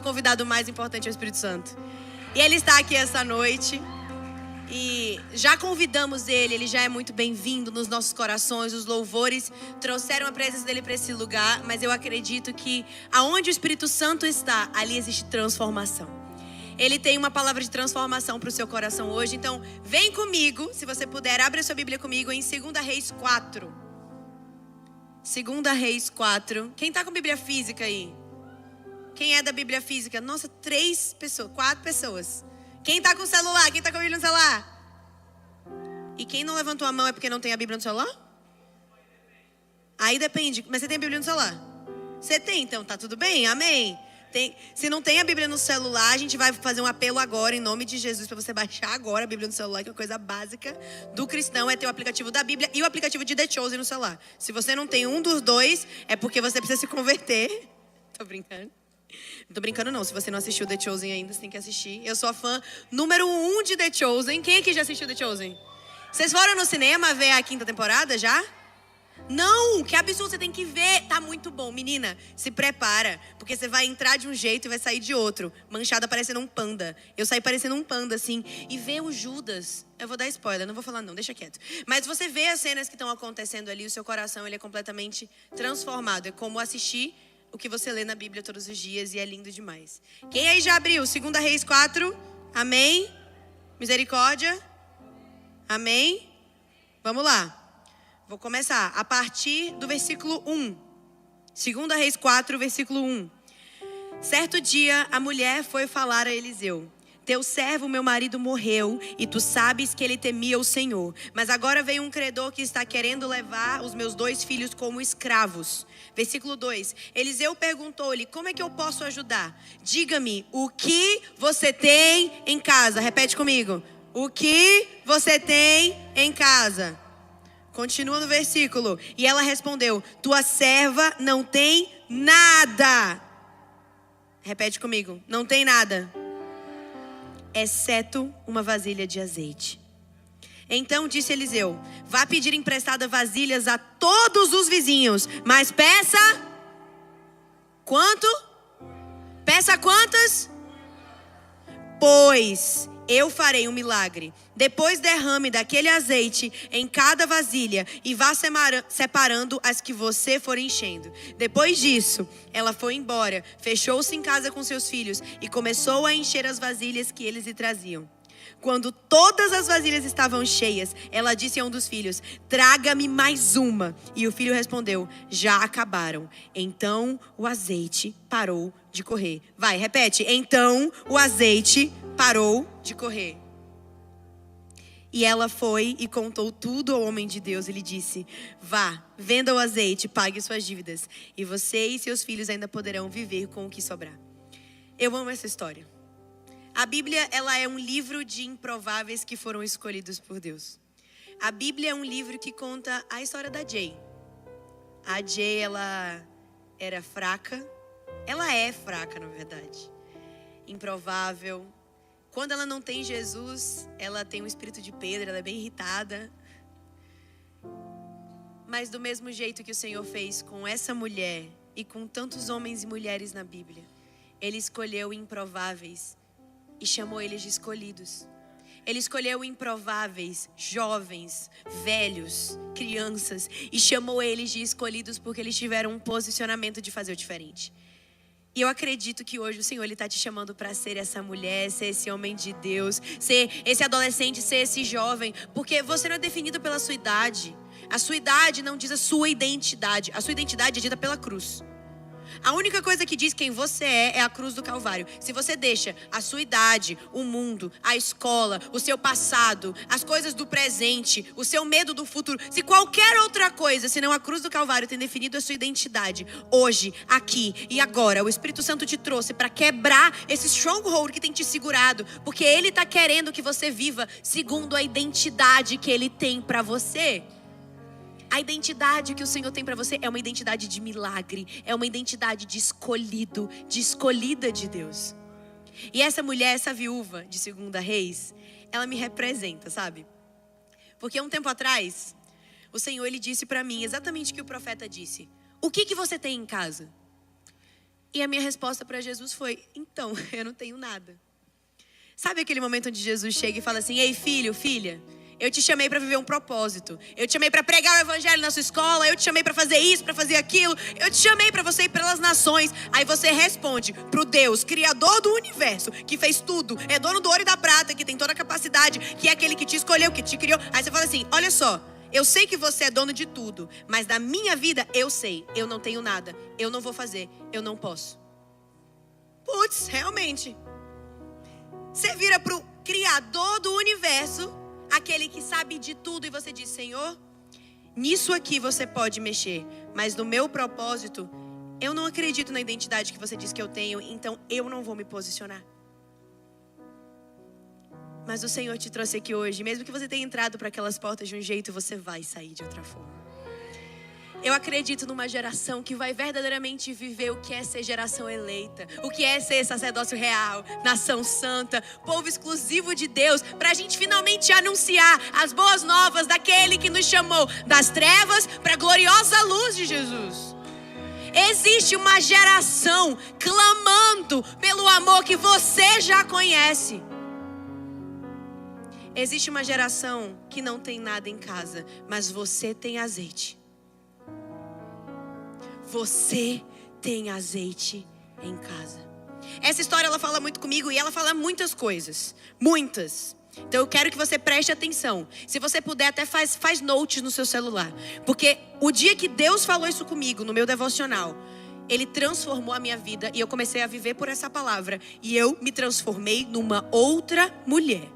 O convidado mais importante é o Espírito Santo. E ele está aqui essa noite. E já convidamos ele já é muito bem-vindo nos nossos corações. Os louvores trouxeram a presença dele para esse lugar. Mas eu acredito que aonde o Espírito Santo está, ali existe transformação. Ele tem uma palavra de transformação para o seu coração hoje. Então, vem comigo, se você puder, abre a sua Bíblia comigo em 2 Reis 4. 2 Reis 4. Quem está com Bíblia física aí? Quem é da Bíblia física? Nossa, 3 pessoas, 4 pessoas. Quem tá com o celular? Quem tá com a Bíblia no celular? E quem não levantou a mão é porque não tem a Bíblia no celular? Aí depende. Mas você tem a Bíblia no celular? Você tem, então tá tudo bem? Amém? Se não tem a Bíblia no celular, a gente vai fazer um apelo agora, em nome de Jesus, para você baixar agora a Bíblia no celular, que é uma coisa básica do cristão, é ter o aplicativo da Bíblia e o aplicativo de The Chosen no celular. Se você não tem um dos dois, é porque você precisa se converter. Tô brincando. Não tô brincando não, se você não assistiu The Chosen ainda, você tem que assistir. Eu sou a fã número 1 de The Chosen. Quem aqui já assistiu The Chosen? Vocês foram no cinema ver a 5ª temporada já? Não, que absurdo, você tem que ver. Tá muito bom, menina, se prepara. Porque você vai entrar de um jeito e vai sair de outro. Manchada parecendo um panda. Eu saí parecendo um panda, assim. E ver o Judas, eu vou dar spoiler, não vou falar não, deixa quieto. Mas você vê as cenas que estão acontecendo ali, o seu coração ele é completamente transformado. É como assistir o que você lê na Bíblia todos os dias e é lindo demais. Quem aí já abriu? 2 Reis 4. Amém? Misericórdia? Amém? Vamos lá. Vou começar a partir do versículo 1. 2 Reis 4, versículo 1. Certo dia, a mulher foi falar a Eliseu: teu servo, meu marido, morreu, e tu sabes que ele temia o Senhor. Mas agora veio um credor que está querendo levar os meus 2 filhos como escravos. Versículo 2. Eliseu perguntou-lhe: como é que eu posso ajudar? Diga-me, o que você tem em casa? Repete comigo. O que você tem em casa? Continua no versículo. E ela respondeu: tua serva não tem nada. Repete comigo. Não tem nada, exceto uma vasilha de azeite. Então disse Eliseu: vá pedir emprestada vasilhas a todos os vizinhos, mas peça quanto? Peça quantas? Pois eu farei um milagre. Depois derrame daquele azeite em cada vasilha e vá separando as que você for enchendo. Depois disso, ela foi embora, fechou-se em casa com seus filhos e começou a encher as vasilhas que eles lhe traziam. Quando todas as vasilhas estavam cheias, ela disse a um dos filhos: traga-me mais uma. E o filho respondeu: já acabaram. Então o azeite parou de correr. Vai, repete. Então o azeite parou de correr. E ela foi e contou tudo ao homem de Deus. Ele disse: vá, venda o azeite, pague suas dívidas, e você e seus filhos ainda poderão viver com o que sobrar. Eu amo essa história. A Bíblia, ela é um livro de improváveis que foram escolhidos por Deus. A Bíblia é um livro que conta a história da Jay. A Jay, ela era fraca. Ela é fraca, na verdade. Improvável. Quando ela não tem Jesus, ela tem um espírito de pedra, ela é bem irritada. Mas do mesmo jeito que o Senhor fez com essa mulher e com tantos homens e mulheres na Bíblia, Ele escolheu improváveis e chamou eles de escolhidos. Ele escolheu improváveis, jovens, velhos, crianças, e chamou eles de escolhidos porque eles tiveram um posicionamento de fazer o diferente. E eu acredito que hoje o Senhor está te chamando para ser essa mulher, ser esse homem de Deus, ser esse adolescente, ser esse jovem, porque você não é definido pela sua idade. A sua idade não diz a sua identidade. A sua identidade é dita pela cruz. A única coisa que diz quem você é a cruz do Calvário. Se você deixa a sua idade, o mundo, a escola, o seu passado, as coisas do presente, o seu medo do futuro, se qualquer outra coisa, senão a cruz do Calvário tem definido a sua identidade, hoje, aqui e agora, o Espírito Santo te trouxe para quebrar esse stronghold que tem te segurado, porque Ele está querendo que você viva segundo a identidade que Ele tem para você. A identidade que o Senhor tem para você é uma identidade de milagre, é uma identidade de escolhido, de escolhida de Deus. E essa mulher, essa viúva de 2 Reis, ela me representa, sabe? Porque um tempo atrás, o Senhor ele disse para mim exatamente o que o profeta disse: o que você tem em casa? E a minha resposta para Jesus foi: então, eu não tenho nada. Sabe aquele momento onde Jesus chega e fala assim: ei, filho, filha, eu te chamei para viver um propósito. Eu te chamei para pregar o evangelho na sua escola. Eu te chamei para fazer isso, para fazer aquilo. Eu te chamei para você ir pelas nações. Aí você responde pro Deus, criador do universo, que fez tudo, é dono do ouro e da prata, que tem toda a capacidade, que é aquele que te escolheu, que te criou. Aí você fala assim: olha só, eu sei que você é dono de tudo, mas da minha vida eu sei, eu não tenho nada. Eu não vou fazer, eu não posso. Putz, realmente. Você vira pro criador do universo, aquele que sabe de tudo, e você diz: Senhor, nisso aqui você pode mexer, mas no meu propósito, eu não acredito na identidade que você diz que eu tenho, então eu não vou me posicionar. Mas o Senhor te trouxe aqui hoje, mesmo que você tenha entrado para aquelas portas de um jeito, você vai sair de outra forma. Eu acredito numa geração que vai verdadeiramente viver o que é ser geração eleita, o que é ser sacerdócio real, nação santa, povo exclusivo de Deus, para a gente finalmente anunciar as boas novas daquele que nos chamou das trevas para a gloriosa luz de Jesus. Existe uma geração clamando pelo amor que você já conhece. Existe uma geração que não tem nada em casa, mas você tem azeite. Você tem azeite em casa. Essa história ela fala muito comigo e ela fala muitas coisas. Muitas. Então eu quero que você preste atenção. Se você puder, até faz notes no seu celular. Porque o dia que Deus falou isso comigo, no meu devocional, Ele transformou a minha vida e eu comecei a viver por essa palavra. E eu me transformei numa outra mulher.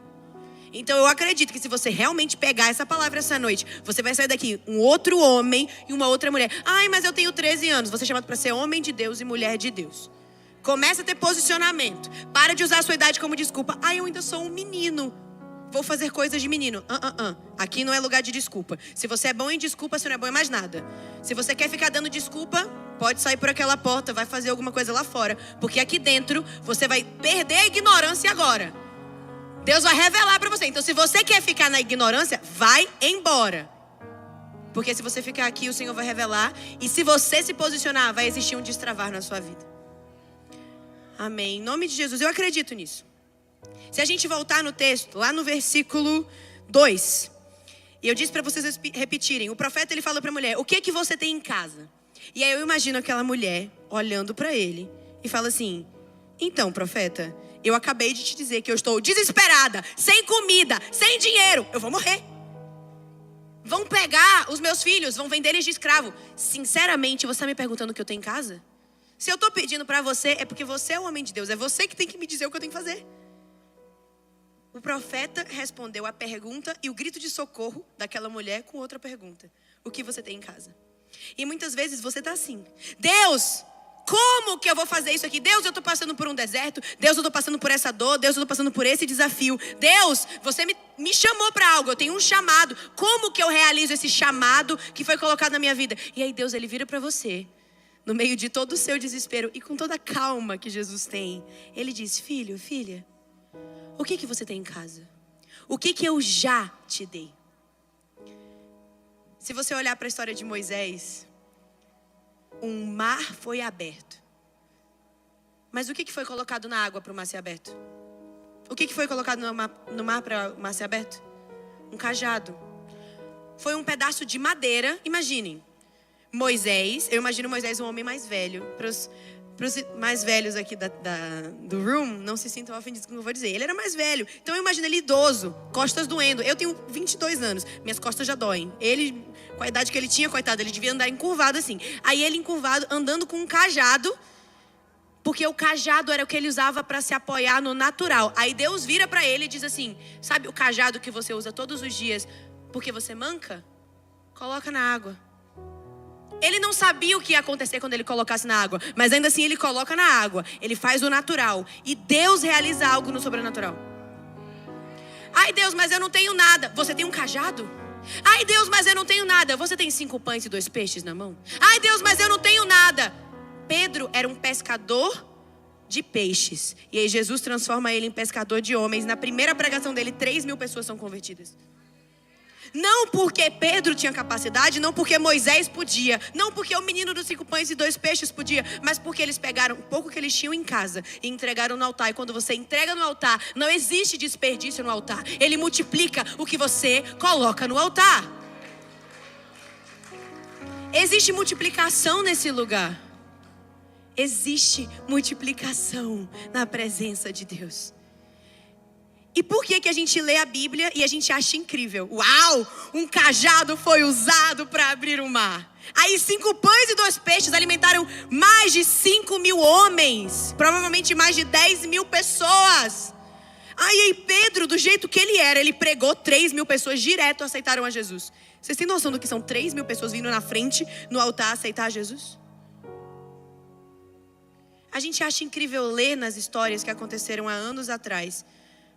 Então eu acredito que se você realmente pegar essa palavra essa noite, você vai sair daqui um outro homem e uma outra mulher. Ai, mas eu tenho 13 anos. Você é chamado para ser homem de Deus e mulher de Deus. Começa a ter posicionamento. Para de usar a sua idade como desculpa. Ai, eu ainda sou um menino. Vou fazer coisas de menino. Aqui não é lugar de desculpa. Se você é bom em desculpa, você não é bom em mais nada. Se você quer ficar dando desculpa, pode sair por aquela porta, vai fazer alguma coisa lá fora. Porque aqui dentro, você vai perder a ignorância agora. Deus vai revelar para você. Então, se você quer ficar na ignorância, vai embora. Porque se você ficar aqui, o Senhor vai revelar. E se você se posicionar, vai existir um destravar na sua vida. Amém. Em nome de Jesus, eu acredito nisso. Se a gente voltar no texto, lá no versículo 2. E eu disse para vocês repetirem. O profeta, ele fala para a mulher: o que é que você tem em casa? E aí eu imagino aquela mulher olhando para ele e fala assim: então, profeta, eu acabei de te dizer que eu estou desesperada, sem comida, sem dinheiro. Eu vou morrer. Vão pegar os meus filhos, vão vender eles de escravo. Sinceramente, você está me perguntando o que eu tenho em casa? Se eu estou pedindo para você, é porque você é o homem de Deus. É você que tem que me dizer o que eu tenho que fazer. O profeta respondeu a pergunta e o grito de socorro daquela mulher com outra pergunta: o que você tem em casa? E muitas vezes você está assim: Deus, como que eu vou fazer isso aqui? Deus, eu estou passando por um deserto. Deus, eu estou passando por essa dor. Deus, eu estou passando por esse desafio. Deus, você me chamou para algo. Eu tenho um chamado. Como que eu realizo esse chamado que foi colocado na minha vida? E aí Deus, ele vira para você, no meio de todo o seu desespero e com toda a calma que Jesus tem. Ele diz: filho, filha, o que você tem em casa? O que eu já te dei? Se você olhar para a história de Moisés, um mar foi aberto. Mas o que foi colocado na água para o mar ser aberto? O que foi colocado no mar para o mar ser aberto? Um cajado. Foi um pedaço de madeira. Imaginem, Moisés, eu imagino Moisés um homem mais velho. Para os mais velhos aqui do room, não se sintam ofendidos com o que eu vou dizer. Ele era mais velho. Então eu imagino ele idoso, costas doendo. Eu tenho 22 anos, minhas costas já doem. Ele, com a idade que ele tinha, coitado, ele devia andar encurvado assim. Aí ele encurvado, andando com um cajado, porque o cajado era o que ele usava para se apoiar no natural. Aí Deus vira para ele e diz assim: sabe o cajado que você usa todos os dias porque você manca? Coloca na água. Ele não sabia o que ia acontecer quando ele colocasse na água, mas ainda assim ele coloca na água. Ele faz o natural e Deus realiza algo no sobrenatural. Ai, Deus, mas eu não tenho nada. Você tem um cajado? Ai, Deus, mas eu não tenho nada. Você tem 5 pães e 2 peixes na mão? Ai, Deus, mas eu não tenho nada. Pedro era um pescador de peixes. E aí Jesus transforma ele em pescador de homens. Na primeira pregação dele, 3.000 pessoas são convertidas. Não porque Pedro tinha capacidade, não porque Moisés podia, não porque o menino dos 5 pães e 2 peixes podia, mas porque eles pegaram o pouco que eles tinham em casa e entregaram no altar. E quando você entrega no altar, não existe desperdício no altar. Ele multiplica o que você coloca no altar. Existe multiplicação nesse lugar. Existe multiplicação na presença de Deus. E por que a gente lê a Bíblia e a gente acha incrível? Uau! Um cajado foi usado para abrir o mar. Aí 5 pães e 2 peixes alimentaram mais de 5.000 homens. Provavelmente mais de 10.000 pessoas. Aí Pedro, do jeito que ele era, ele pregou, 3.000 pessoas direto aceitaram a Jesus. Vocês têm noção do que são 3.000 pessoas vindo na frente, no altar, aceitar Jesus? A gente acha incrível ler nas histórias que aconteceram há anos atrás.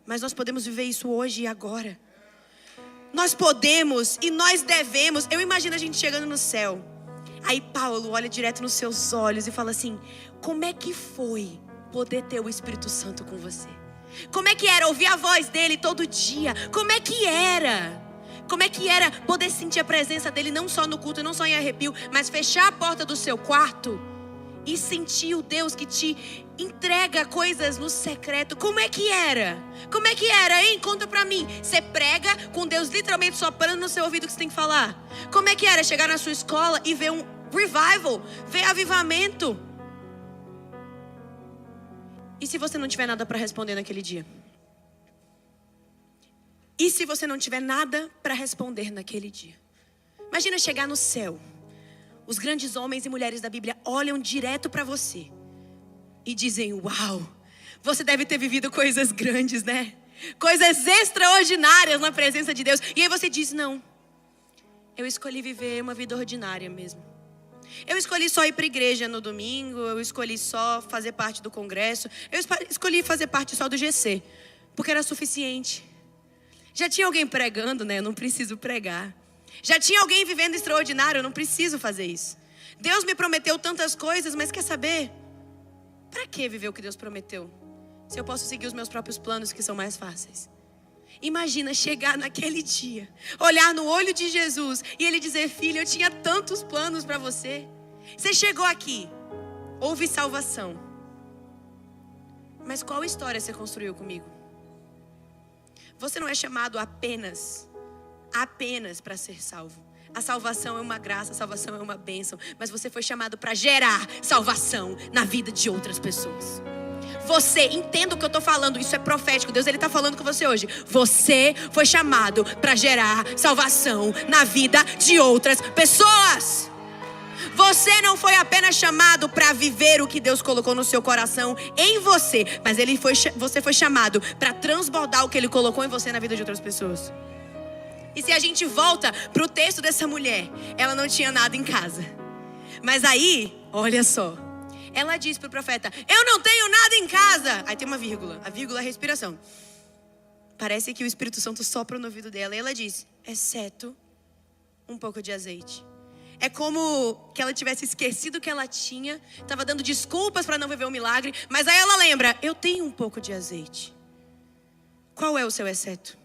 Mas nós podemos viver isso hoje e agora. Nós podemos e nós devemos. Eu imagino a gente chegando no céu. Aí Paulo olha direto nos seus olhos e fala assim: como é que foi poder ter o Espírito Santo com você? Como é que era ouvir a voz dele todo dia? Como é que era? Como é que era poder sentir a presença dele não só no culto, não só em arrepio, mas fechar a porta do seu quarto e sentir o Deus que te entrega coisas no secreto? Como é que era? Como é que era, hein? Conta pra mim. Você prega com Deus literalmente soprando no seu ouvido o que você tem que falar. Como é que era chegar na sua escola e ver um revival, ver avivamento? E se você não tiver nada pra responder naquele dia? E se você não tiver nada pra responder naquele dia? Imagina chegar no céu. Os grandes homens e mulheres da Bíblia olham direto para você e dizem: uau, você deve ter vivido coisas grandes, né? Coisas extraordinárias na presença de Deus. E aí você diz: não, eu escolhi viver uma vida ordinária mesmo. Eu escolhi só ir para a igreja no domingo, eu escolhi só fazer parte do congresso, eu escolhi fazer parte só do GC, porque era suficiente. Já tinha alguém pregando, né? Eu não preciso pregar. Já tinha alguém vivendo extraordinário, eu não preciso fazer isso. Deus me prometeu tantas coisas, mas quer saber? Para que viver o que Deus prometeu? Se eu posso seguir os meus próprios planos, que são mais fáceis. Imagina chegar naquele dia, olhar no olho de Jesus e Ele dizer: filho, eu tinha tantos planos para você. Você chegou aqui, houve salvação. Mas qual história você construiu comigo? Você não é chamado apenas para ser salvo. A salvação é uma graça, a salvação é uma bênção. Mas você foi chamado para gerar salvação na vida de outras pessoas. Você, entenda o que eu estou falando, isso é profético. Deus, Ele está falando com você hoje. Você foi chamado para gerar salvação na vida de outras pessoas. Você não foi apenas chamado para viver o que Deus colocou no seu coração em você, mas você foi chamado para transbordar o que Ele colocou em você na vida de outras pessoas. E se a gente volta para o texto dessa mulher, ela não tinha nada em casa. Mas aí, olha só, ela diz para o profeta: eu não tenho nada em casa. Aí tem uma vírgula, a vírgula é a respiração. Parece que o Espírito Santo sopra no ouvido dela e ela diz: exceto um pouco de azeite. É como que ela tivesse esquecido que ela tinha, estava dando desculpas para não viver o milagre, mas aí ela lembra: eu tenho um pouco de azeite. Qual é o seu exceto?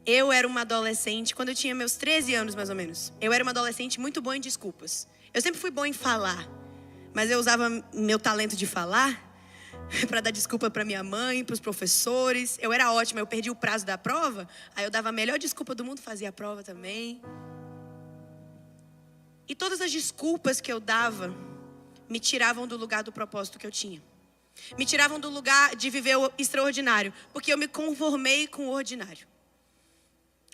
Eu era uma adolescente, quando eu tinha meus 13 anos mais ou menos. Eu era uma adolescente muito boa em desculpas. Eu sempre fui boa em falar, mas eu usava meu talento de falar para dar desculpa para minha mãe, para os professores. Eu era ótima, eu perdi o prazo da prova, aí eu dava a melhor desculpa do mundo, fazia a prova também. E todas as desculpas que eu dava me tiravam do lugar do propósito que eu tinha. Me tiravam do lugar de viver o extraordinário, porque eu me conformei com o ordinário.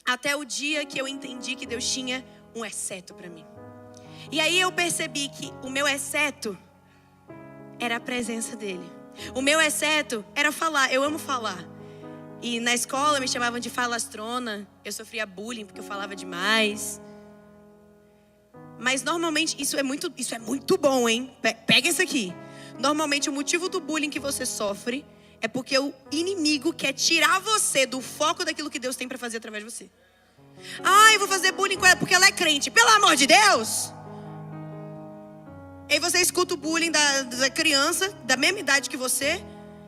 Até o dia que eu entendi que Deus tinha um exceto para mim. E aí eu percebi que o meu exceto era a presença dele. O meu exceto era falar. Eu amo falar. E na escola me chamavam de falastrona. Eu sofria bullying porque eu falava demais. Mas normalmente, isso é muito bom, hein? Pega isso aqui. Normalmente o motivo do bullying que você sofre é porque o inimigo quer tirar você do foco daquilo que Deus tem para fazer através de você. Eu vou fazer bullying com ela porque ela é crente. Pelo amor de Deus! Aí você escuta o bullying da criança, da mesma idade que você,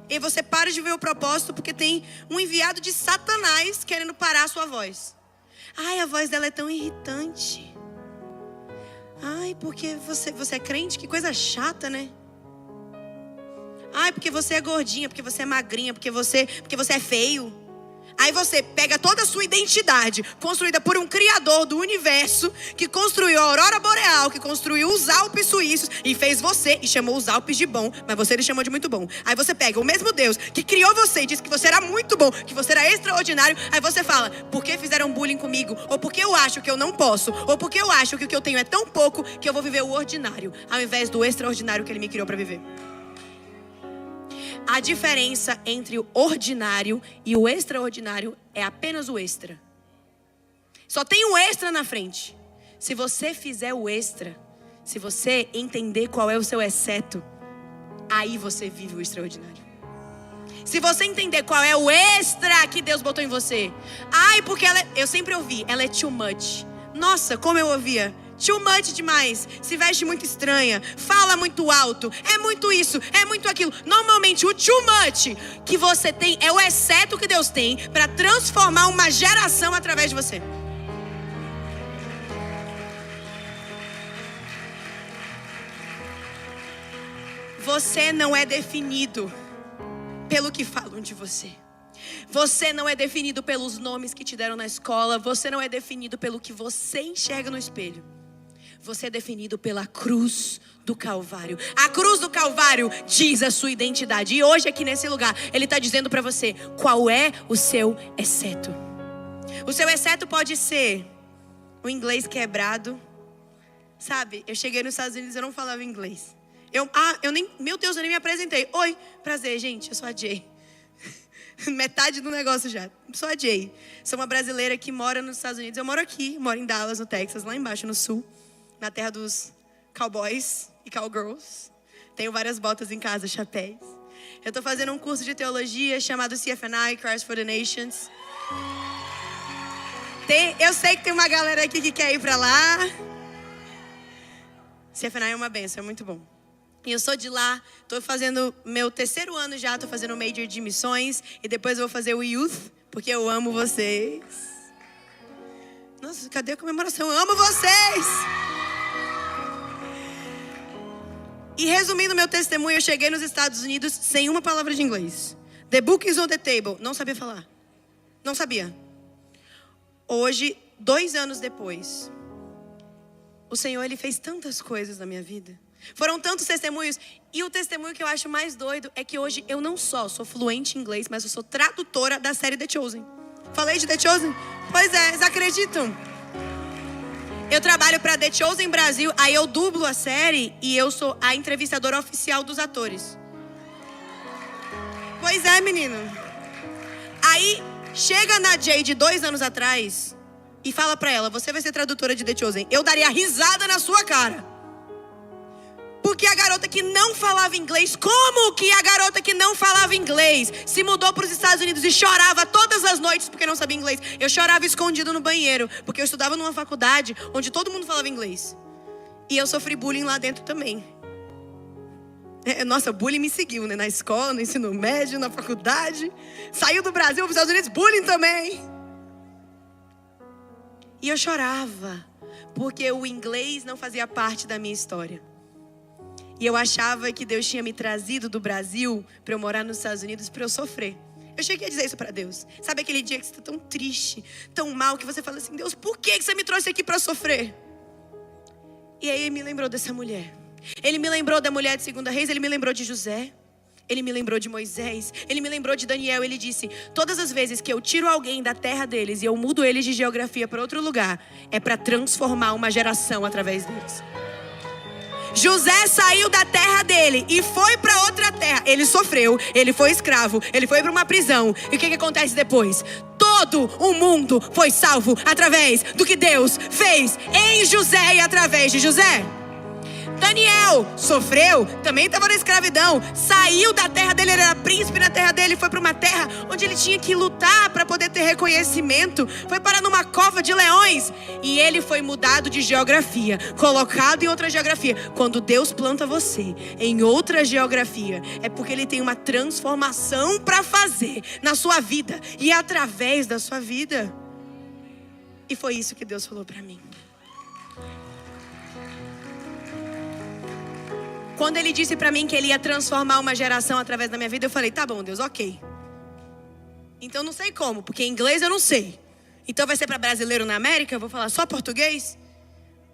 E você para de ver o propósito porque tem um enviado de Satanás querendo parar a sua voz. Ai, a voz dela é tão irritante. Ai, porque você é crente? Que coisa chata, né? Ai, porque você é gordinha, porque você é magrinha, porque você é feio. Aí você pega toda a sua identidade, construída por um criador do universo, que construiu a aurora boreal, que construiu os Alpes suíços, e fez você, e chamou os Alpes de bom, mas você ele chamou de muito bom. Aí você pega o mesmo Deus, que criou você e disse que você era muito bom, que você era extraordinário. Aí você fala, por que fizeram bullying comigo? Ou porque eu acho que eu não posso? Ou porque eu acho que o que eu tenho é tão pouco, que eu vou viver o ordinário, ao invés do extraordinário que ele me criou para viver. A diferença entre o ordinário e o extraordinário é apenas o extra. Só tem o extra na frente. Se você fizer o extra, se você entender qual é o seu exceto, aí você vive o extraordinário. Se você entender qual é o extra que Deus botou em você. Ai, porque eu sempre ouvi, ela é too much. Nossa, como eu ouvia. Too much demais, se veste muito estranha, fala muito alto, é muito isso, é muito aquilo. Normalmente o too much que você tem é o exceto que Deus tem para transformar uma geração através de você. Você não é definido pelo que falam de você. Você não é definido pelos nomes que te deram na escola. Você não é definido pelo que você enxerga no espelho. Você é definido pela cruz do Calvário. A cruz do Calvário diz a sua identidade. E hoje aqui nesse lugar, Ele está dizendo para você qual é o seu exceto. O seu exceto pode ser o inglês quebrado. Sabe, eu cheguei nos Estados Unidos e eu não falava inglês. Meu Deus, eu nem me apresentei. Oi, prazer, gente, eu sou a Jay. Metade do negócio já. Sou a Jay. Sou uma brasileira que mora nos Estados Unidos. Eu moro aqui, moro em Dallas, no Texas, lá embaixo no sul. Na terra dos cowboys e cowgirls. Tenho várias botas em casa, chapéus. Eu estou fazendo um curso de teologia chamado CFNI, Christ for the Nations. Eu sei que tem uma galera aqui que quer ir para lá. CFNI é uma benção, é muito bom. E eu sou de lá, estou fazendo meu 3º ano já, estou fazendo o Major de Missões. E depois eu vou fazer o Youth, porque eu amo vocês. Nossa, cadê a comemoração? Eu amo vocês! E resumindo meu testemunho, eu cheguei nos Estados Unidos sem uma palavra de inglês. The book is on the table. Não sabia falar. Não sabia. Hoje, 2 anos depois, o Senhor, Ele fez tantas coisas na minha vida. Foram tantos testemunhos. E o testemunho que eu acho mais doido é que hoje eu não só sou fluente em inglês, mas eu sou tradutora da série The Chosen. Falei de The Chosen? Pois é, vocês acreditam? Eu trabalho para The Chosen Brasil, aí eu dublo a série e eu sou a entrevistadora oficial dos atores. Pois é, menino. Aí chega na Jay de 2 anos atrás e fala pra ela, você vai ser tradutora de The Chosen. Eu daria risada na sua cara. Porque a garota que não falava inglês, como que a garota que não falava inglês se mudou para os Estados Unidos e chorava todas as noites porque não sabia inglês? Eu chorava escondido no banheiro, porque eu estudava numa faculdade onde todo mundo falava inglês. E eu sofri bullying lá dentro também. Nossa, bullying me seguiu, né? Na escola, no ensino médio, na faculdade. Saiu do Brasil para os Estados Unidos, bullying também. E eu chorava, porque o inglês não fazia parte da minha história. E eu achava que Deus tinha me trazido do Brasil para eu morar nos Estados Unidos para eu sofrer. Eu cheguei a dizer isso para Deus. Sabe aquele dia que você está tão triste, tão mal, que você fala assim, Deus, por que você me trouxe aqui para sofrer? E aí ele me lembrou dessa mulher. Ele me lembrou da mulher de 2 Reis, ele me lembrou de José. Ele me lembrou de Moisés, ele me lembrou de Daniel. Ele disse, todas as vezes que eu tiro alguém da terra deles e eu mudo eles de geografia para outro lugar, é para transformar uma geração através deles. José saiu da terra dele e foi para outra terra. Ele sofreu, ele foi escravo, ele foi para uma prisão. E o que acontece depois? Todo o mundo foi salvo através do que Deus fez em José e através de José. Daniel sofreu, também estava na escravidão, saiu da terra dele, ele era príncipe na terra dele, foi para uma terra onde ele tinha que lutar para poder ter reconhecimento, foi parar numa cova de leões, e ele foi mudado de geografia, colocado em outra geografia. Quando Deus planta você em outra geografia, é porque Ele tem uma transformação para fazer na sua vida e através da sua vida. E foi isso que Deus falou para mim. Quando Ele disse para mim que Ele ia transformar uma geração através da minha vida, eu falei, tá bom, Deus, ok. Então não sei como, porque em inglês eu não sei. Então vai ser para brasileiro na América? Eu vou falar só português?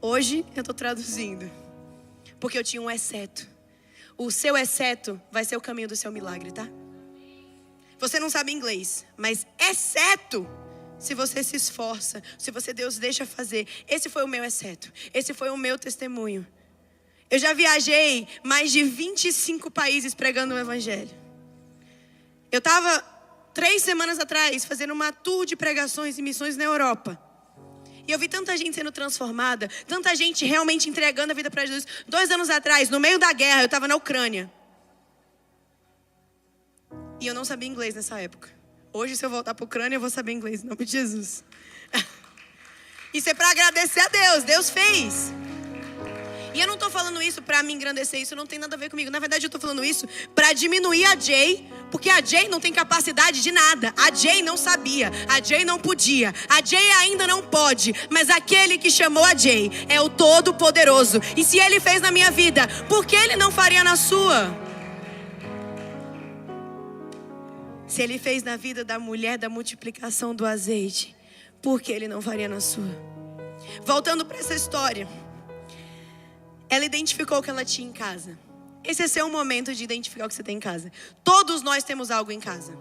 Hoje eu estou traduzindo, porque eu tinha um exceto. O seu exceto vai ser o caminho do seu milagre, tá? Você não sabe inglês, mas exceto se você se esforça, se você Deus deixa fazer. Esse foi o meu exceto, esse foi o meu testemunho. Eu já viajei mais de 25 países pregando o evangelho. Eu estava 3 semanas atrás fazendo uma tour de pregações e missões na Europa. E eu vi tanta gente sendo transformada, tanta gente realmente entregando a vida para Jesus. 2 anos atrás, no meio da guerra, eu estava na Ucrânia. E eu não sabia inglês nessa época. Hoje, se eu voltar para a Ucrânia, eu vou saber inglês, em nome de Jesus. Isso é para agradecer a Deus, Deus fez. E eu não estou falando isso para me engrandecer, isso não tem nada a ver comigo. Na verdade, eu estou falando isso para diminuir a Jay, porque a Jay não tem capacidade de nada. A Jay não sabia, a Jay não podia, a Jay ainda não pode. Mas aquele que chamou a Jay é o Todo-Poderoso. E se Ele fez na minha vida, por que Ele não faria na sua? Se Ele fez na vida da mulher da multiplicação do azeite, por que Ele não faria na sua? Voltando para essa história. Ela identificou o que ela tinha em casa. Esse é seu momento de identificar o que você tem em casa. Todos nós temos algo em casa.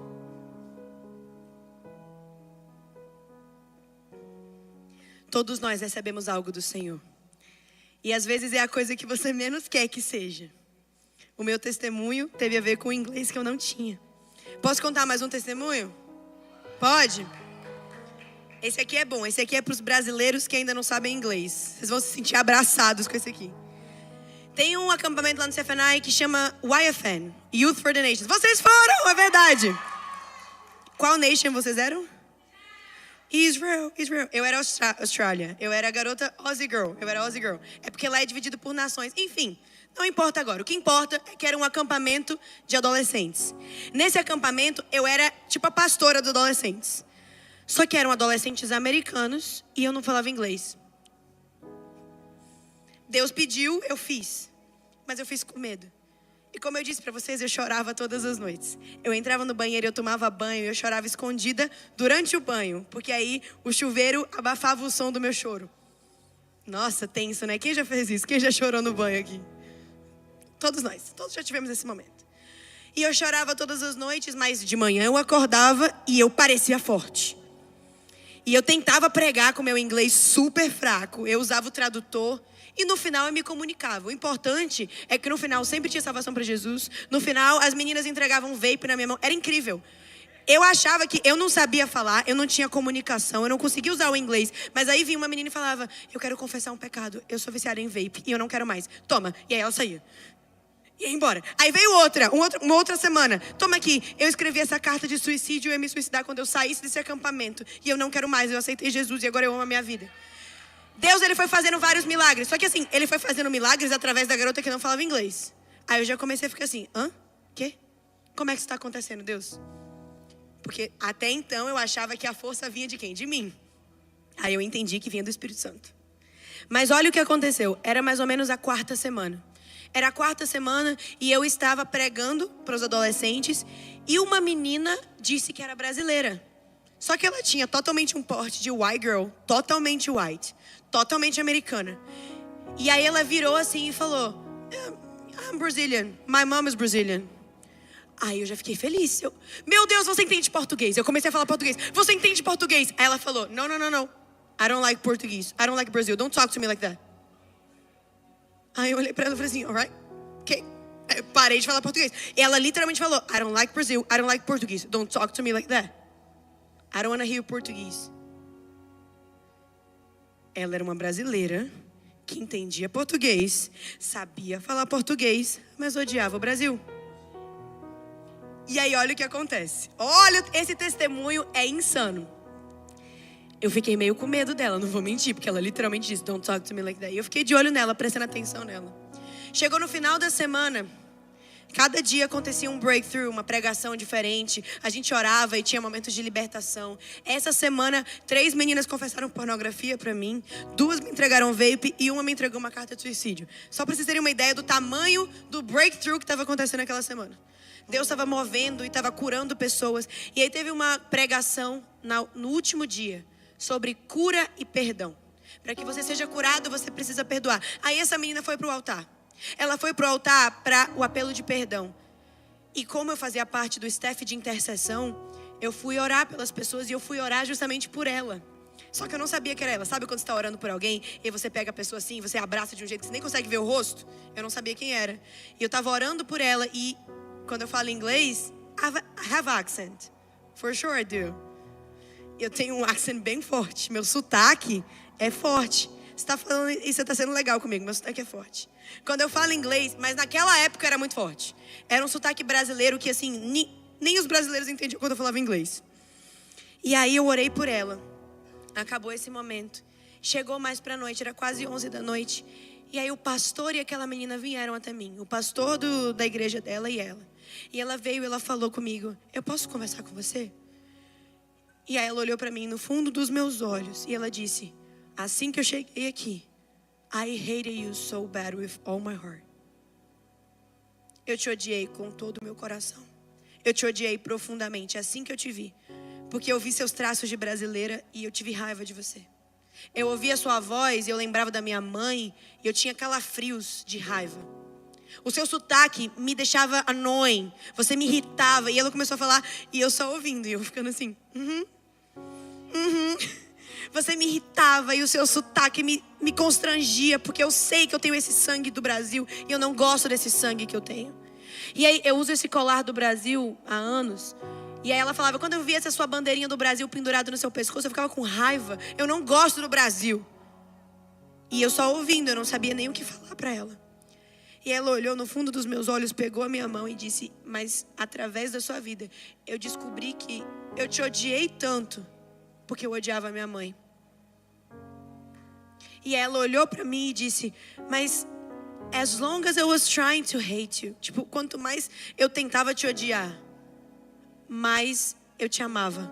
Todos nós recebemos algo do Senhor. E às vezes é a coisa que você menos quer que seja. O meu testemunho teve a ver com o inglês que eu não tinha. Posso contar mais um testemunho? Pode? Esse aqui é bom. Esse aqui é para os brasileiros que ainda não sabem inglês. Vocês vão se sentir abraçados com esse aqui. Tem um acampamento lá no CFNI que chama YFN, Youth for the Nations. Vocês foram, é verdade. Qual nation vocês eram? Israel. Eu era Austrália. Eu era a garota Aussie Girl. É porque lá é dividido por nações. Enfim, não importa agora. O que importa é que era um acampamento de adolescentes. Nesse acampamento, eu era tipo a pastora dos adolescentes. Só que eram adolescentes americanos e eu não falava inglês. Deus pediu, eu fiz. Mas eu fiz com medo. E como eu disse para vocês, eu chorava todas as noites. Eu entrava no banheiro, eu tomava banho, eu chorava escondida durante o banho. Porque aí o chuveiro abafava o som do meu choro. Nossa, tenso, né? Quem já fez isso? Quem já chorou no banho aqui? Todos nós, todos já tivemos esse momento. E eu chorava todas as noites, mas de manhã eu acordava e eu parecia forte. E eu tentava pregar com meu inglês super fraco. Eu usava o tradutor. E no final eu me comunicava. O importante é que no final sempre tinha salvação para Jesus. No final as meninas entregavam um vape na minha mão. Era incrível. Eu achava que eu não sabia falar, eu não tinha comunicação, eu não conseguia usar o inglês. Mas aí vinha uma menina e falava, eu quero confessar um pecado, eu sou viciada em vape e eu não quero mais. Toma. E aí ela saía. E ia embora. Aí veio uma outra semana. Toma aqui, eu escrevi essa carta de suicídio, eu ia me suicidar quando eu saísse desse acampamento. E eu não quero mais, eu aceitei Jesus e agora eu amo a minha vida. Deus, Ele foi fazendo vários milagres. Só que assim, Ele foi fazendo milagres através da garota que não falava inglês. Aí eu já comecei a ficar assim, quê? Como é que isso está acontecendo, Deus? Porque até então eu achava que a força vinha de quem? De mim. Aí eu entendi que vinha do Espírito Santo. Mas olha o que aconteceu. Era mais ou menos a 4ª semana. Era a 4ª semana e eu estava pregando para os adolescentes. E uma menina disse que era brasileira. Só que ela tinha totalmente um porte de white girl. Totalmente white. Totalmente americana. E aí ela virou assim e falou, I'm Brazilian. My mom is Brazilian. Aí eu já fiquei feliz. Meu Deus, você entende português? Eu comecei a falar português. Você entende português? Aí ela falou, no. I don't like Portuguese. I don't like Brazil. Don't talk to me like that. Aí eu olhei pra ela e falei assim, alright, ok. Aí eu parei de falar português. E ela literalmente falou, I don't like Brazil. I don't like Portuguese. Don't talk to me like that. I don't want to hear Portuguese. Ela era uma brasileira que entendia português, sabia falar português, mas odiava o Brasil. E aí olha o que acontece. Olha, esse testemunho é insano. Eu fiquei meio com medo dela, não vou mentir, porque ela literalmente disse, don't talk to me like that. E eu fiquei de olho nela, prestando atenção nela. Chegou no final da semana, cada dia acontecia um breakthrough, uma pregação diferente. A gente orava e tinha momentos de libertação. Essa semana, 3 meninas confessaram pornografia pra mim. 2 me entregaram vape e 1 me entregou uma carta de suicídio. Só pra vocês terem uma ideia do tamanho do breakthrough que estava acontecendo naquela semana. Deus estava movendo e estava curando pessoas. E aí teve uma pregação no último dia sobre cura e perdão. Para que você seja curado, você precisa perdoar. Aí essa menina foi pro altar. Ela foi pro altar para o apelo de perdão. E como eu fazia parte do staff de intercessão, eu fui orar pelas pessoas e eu fui orar justamente por ela. Só que eu não sabia que era ela. Sabe quando você está orando por alguém e você pega a pessoa assim, você abraça de um jeito que você nem consegue ver o rosto? Eu não sabia quem era. E eu estava orando por ela e quando eu falo inglês, I have accent. For sure I do. Eu tenho um accent bem forte. Meu sotaque é forte. Você está falando e você está sendo legal comigo. Meu sotaque é forte. Quando eu falo inglês, mas naquela época era muito forte. Era um sotaque brasileiro que assim, nem os brasileiros entendiam quando eu falava inglês. E aí eu orei por ela. Acabou esse momento. Chegou mais pra noite, era quase 11 da noite. E aí o pastor e aquela menina vieram até mim. O pastor da igreja dela e ela. E ela veio e ela falou comigo, eu posso conversar com você? E aí ela olhou pra mim no fundo dos meus olhos. E ela disse, assim que eu cheguei aqui, I hated you so bad with all my heart. Eu te odiei com todo o meu coração. Eu te odiei profundamente, assim que eu te vi. Porque eu vi seus traços de brasileira e eu tive raiva de você. Eu ouvia a sua voz e eu lembrava da minha mãe e eu tinha calafrios de raiva. O seu sotaque me deixava annoying. Você me irritava. E ela começou a falar e eu só ouvindo. E eu ficando assim, Você me irritava e o seu sotaque me constrangia. Porque eu sei que eu tenho esse sangue do Brasil e eu não gosto desse sangue que eu tenho. E aí eu uso esse colar do Brasil há anos. E aí ela falava, quando eu via essa sua bandeirinha do Brasil pendurada no seu pescoço, eu ficava com raiva. Eu não gosto do Brasil. E eu só ouvindo, eu não sabia nem o que falar pra ela. E ela olhou no fundo dos meus olhos, pegou a minha mão e disse, mas através da sua vida, eu descobri que eu te odiei tanto, porque eu odiava a minha mãe. E ela olhou pra mim e disse, mas as long as I was trying to hate you, tipo, quanto mais eu tentava te odiar, mais eu te amava.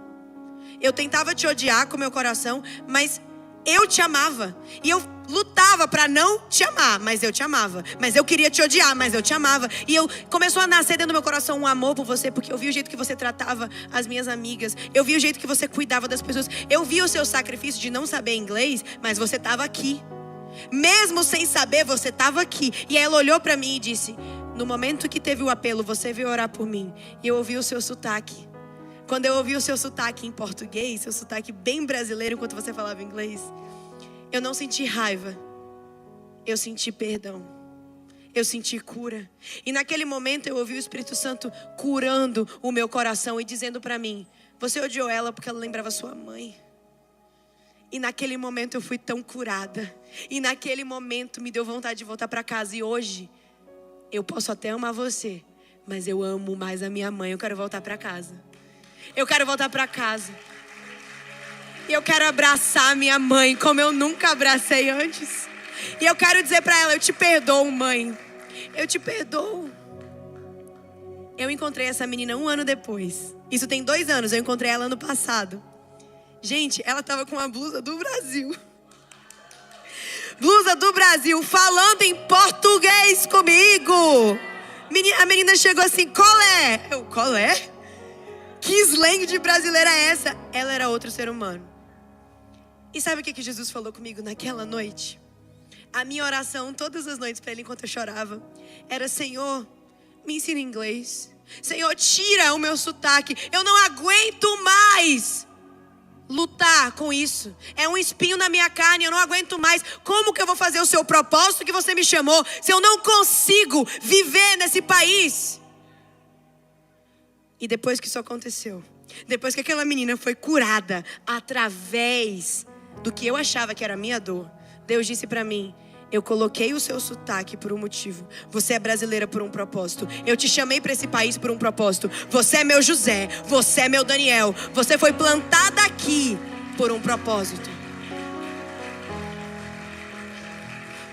Eu tentava te odiar com meu coração, mas eu te amava. E eu lutava pra não te amar, mas eu te amava. Mas eu queria te odiar, mas eu te amava. E começou a nascer dentro do meu coração um amor por você, porque eu vi o jeito que você tratava as minhas amigas. Eu vi o jeito que você cuidava das pessoas. Eu vi o seu sacrifício de não saber inglês, mas você estava aqui. Mesmo sem saber, você estava aqui. E aí ela olhou pra mim e disse, no momento que teve o apelo, você veio orar por mim. E eu ouvi o seu sotaque. Quando eu ouvi o seu sotaque em português, seu sotaque bem brasileiro enquanto você falava inglês, eu não senti raiva, eu senti perdão, eu senti cura. E naquele momento eu ouvi o Espírito Santo curando o meu coração e dizendo pra mim, você odiou ela porque ela lembrava sua mãe. E naquele momento eu fui tão curada. E naquele momento me deu vontade de voltar pra casa. E hoje, eu posso até amar você, mas eu amo mais a minha mãe, eu quero voltar pra casa. Eu quero voltar pra casa. E eu quero abraçar minha mãe como eu nunca abracei antes. E eu quero dizer pra ela, eu te perdoo, mãe. Eu te perdoo. Eu encontrei essa menina 1 ano depois. Isso tem 2 anos, eu encontrei ela ano passado. Gente, ela tava com uma blusa do Brasil. Blusa do Brasil, falando em português comigo. A menina chegou assim, colé. Eu, colé? Que slang de brasileira é essa? Ela era outro ser humano. E sabe o que Jesus falou comigo naquela noite? A minha oração todas as noites para ele enquanto eu chorava era, Senhor, me ensina inglês. Senhor, tira o meu sotaque. Eu não aguento mais lutar com isso. É um espinho na minha carne, eu não aguento mais. Como que eu vou fazer o seu propósito que você me chamou se eu não consigo viver nesse país? E depois que isso aconteceu, depois que aquela menina foi curada através do que eu achava que era a minha dor, Deus disse pra mim, Eu coloquei o seu sotaque por um motivo. Você é brasileira por um propósito. Eu te chamei para esse país por um propósito. Você é meu José, você é meu Daniel. Você foi plantada aqui por um propósito.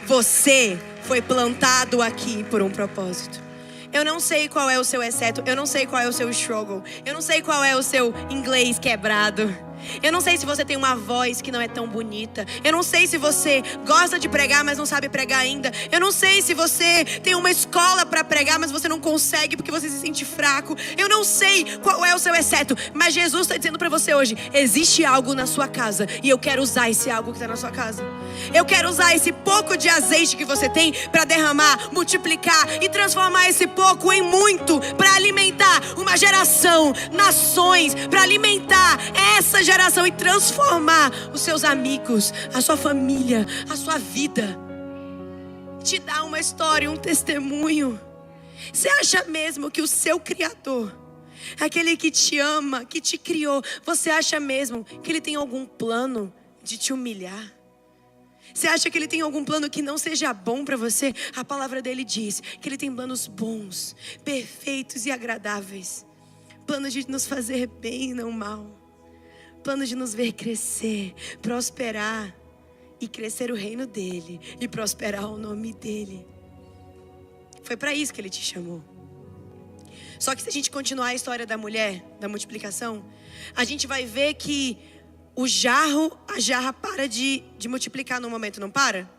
Você foi plantado aqui por um propósito. Eu não sei qual é o seu exceto, eu não sei qual é o seu struggle, eu não sei qual é o seu inglês quebrado. Eu não sei se você tem uma voz que não é tão bonita. Eu não sei se você gosta de pregar, mas não sabe pregar ainda. Eu não sei se você tem uma escola para pregar, mas você não consegue porque você se sente fraco. Eu não sei qual é o seu exceto, mas Jesus está dizendo para você hoje: existe algo na sua casa e eu quero usar esse algo que está na sua casa. Eu quero usar esse pouco de azeite que você tem para derramar, multiplicar e transformar esse pouco em muito, para alimentar uma geração, nações, para alimentar essa geração e transformar os seus amigos, a sua família, a sua vida. Te dar uma história, um testemunho. Você acha mesmo que o seu Criador, aquele que te ama, que te criou, você acha mesmo que ele tem algum plano de te humilhar? Você acha que ele tem algum plano que não seja bom para você? A palavra dele diz que ele tem planos bons, perfeitos e agradáveis. Planos de nos fazer bem e não mal. Planos de nos ver crescer, prosperar e crescer o reino dele e prosperar o nome dele. Foi para isso que ele te chamou. Só que se a gente continuar a história da mulher, da multiplicação, a gente vai ver que a jarra para de multiplicar no momento, não para?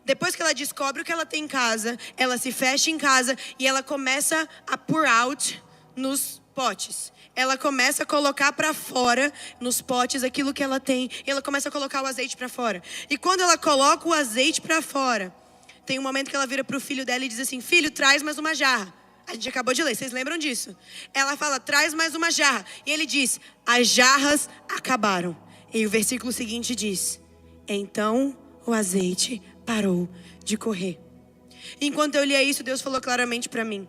Depois que ela descobre o que ela tem em casa, ela se fecha em casa e ela começa a pour out nos potes. Ela começa a colocar para fora nos potes aquilo que ela tem. E ela começa a colocar o azeite para fora. E quando ela coloca o azeite para fora, tem um momento que ela vira para o filho dela e diz assim: filho, traz mais uma jarra. A gente acabou de ler, vocês lembram disso? Ela fala: traz mais uma jarra. E ele diz: as jarras acabaram. E o versículo seguinte diz: então o azeite parou de correr. Enquanto eu lia isso, Deus falou claramente para mim: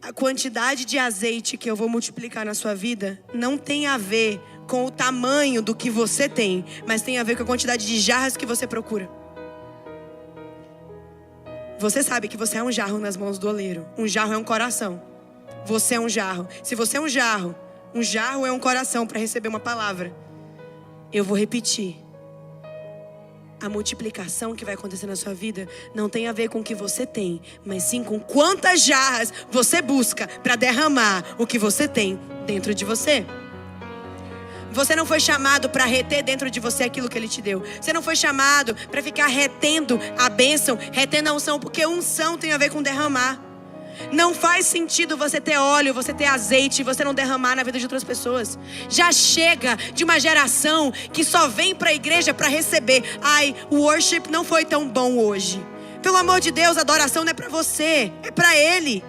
a quantidade de azeite que eu vou multiplicar na sua vida não tem a ver com o tamanho do que você tem, mas tem a ver com a quantidade de jarras que você procura. Você sabe que você é um jarro nas mãos do oleiro. Um jarro é um coração. Você é um jarro. Se você é um jarro é um coração para receber uma palavra. Eu vou repetir. A multiplicação que vai acontecer na sua vida não tem a ver com o que você tem, mas sim com quantas jarras você busca para derramar o que você tem dentro de você. Você não foi chamado para reter dentro de você aquilo que ele te deu. Você não foi chamado para ficar retendo a bênção, retendo a unção, porque unção tem a ver com derramar. Não faz sentido você ter óleo, você ter azeite e você não derramar na vida de outras pessoas. Já chega de uma geração que só vem para a igreja para receber. Ai, o worship não foi tão bom hoje. Pelo amor de Deus, a adoração não é para você, é para ele.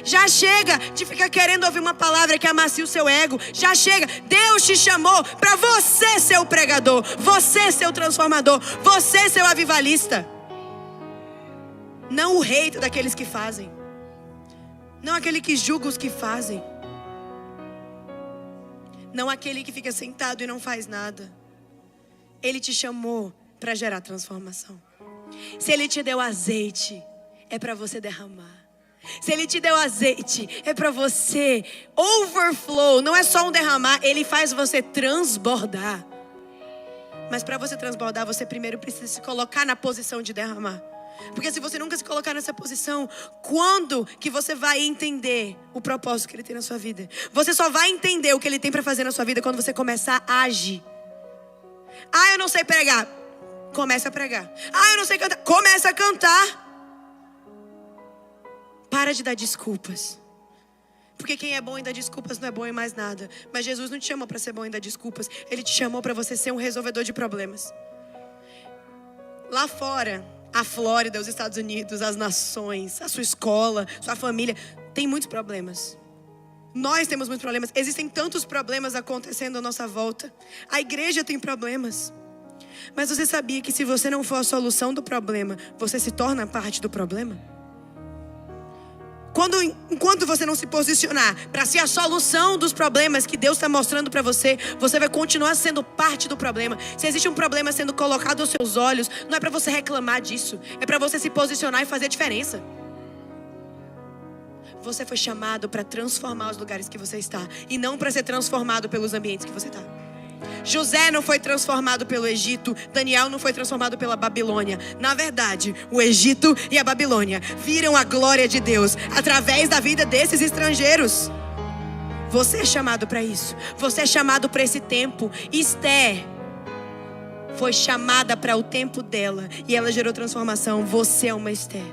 Já chega de ficar querendo ouvir uma palavra que amacia o seu ego. Já chega. Deus te chamou para você ser o pregador, você ser o transformador, você ser o avivalista. Não o hater daqueles que fazem. Não aquele que julga os que fazem. Não aquele que fica sentado e não faz nada. Ele te chamou para gerar transformação. Se ele te deu azeite, é para você derramar. Se ele te deu azeite, é para você overflow. Não é só um derramar, ele faz você transbordar. Mas para você transbordar, você primeiro precisa se colocar na posição de derramar. Porque se você nunca se colocar nessa posição, quando que você vai entender o propósito que ele tem na sua vida? Você só vai entender o que ele tem para fazer na sua vida quando você começar a agir. Ah, eu não sei pregar. Começa a pregar. Ah, eu não sei cantar. Começa a cantar. Para de dar desculpas. Porque quem é bom em dar desculpas não é bom em mais nada. Mas Jesus não te chamou para ser bom em dar desculpas. Ele te chamou para você ser um resolvedor de problemas. Lá fora, a Flórida, os Estados Unidos, as nações, a sua escola, sua família, tem muitos problemas. Nós temos muitos problemas. Existem tantos problemas acontecendo à nossa volta. A igreja tem problemas. Mas você sabia que se você não for a solução do problema, você se torna parte do problema? Enquanto você não se posicionar para ser a solução dos problemas que Deus está mostrando para você, você vai continuar sendo parte do problema. Se existe um problema sendo colocado aos seus olhos, não é para você reclamar disso, é para você se posicionar e fazer a diferença. Você foi chamado para transformar os lugares que você está e não para ser transformado pelos ambientes que você está. José não foi transformado pelo Egito, Daniel não foi transformado pela Babilônia. Na verdade, o Egito e a Babilônia viram a glória de Deus através da vida desses estrangeiros. Você é chamado para isso. Você é chamado para esse tempo. Esther foi chamada para o tempo dela e ela gerou transformação. Você é uma Esther.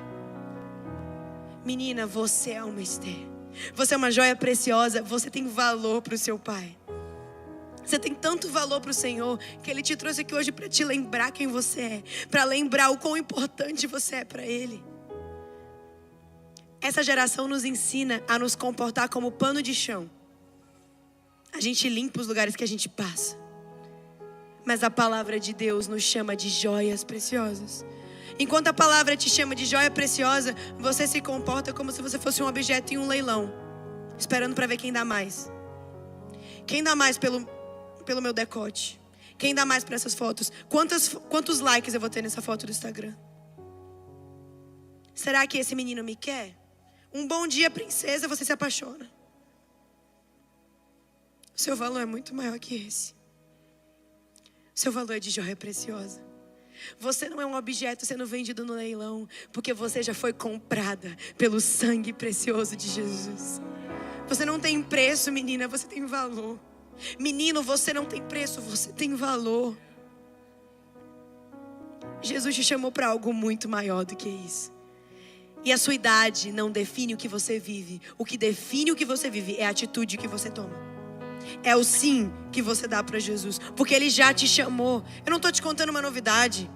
Menina, você é uma Esther. Você é uma joia preciosa. Você tem valor para o seu pai. Você tem tanto valor para o Senhor que Ele te trouxe aqui hoje para te lembrar quem você é, para lembrar o quão importante você é para Ele. Essa geração nos ensina a nos comportar como pano de chão. A gente limpa os lugares que a gente passa, mas a palavra de Deus nos chama de joias preciosas. Enquanto a palavra te chama de joia preciosa, você se comporta como se você fosse um objeto em um leilão, esperando para ver quem dá mais. Quem dá mais pelo meu decote? Quem dá mais para essas fotos? Quantos likes eu vou ter nessa foto do Instagram? Será que esse menino me quer? Um bom dia, princesa, você se apaixona. O seu valor é muito maior que esse. O seu valor é de joia preciosa. Você não é um objeto sendo vendido no leilão, porque você já foi comprada pelo sangue precioso de Jesus. Você não tem preço, menina, você tem valor. Menino, você não tem preço, você tem valor. Jesus te chamou para algo muito maior do que isso. E a sua idade não define o que você vive. O que define o que você vive é a atitude que você toma. É o sim que você dá para Jesus, porque Ele já te chamou. Eu não estou te contando uma novidade.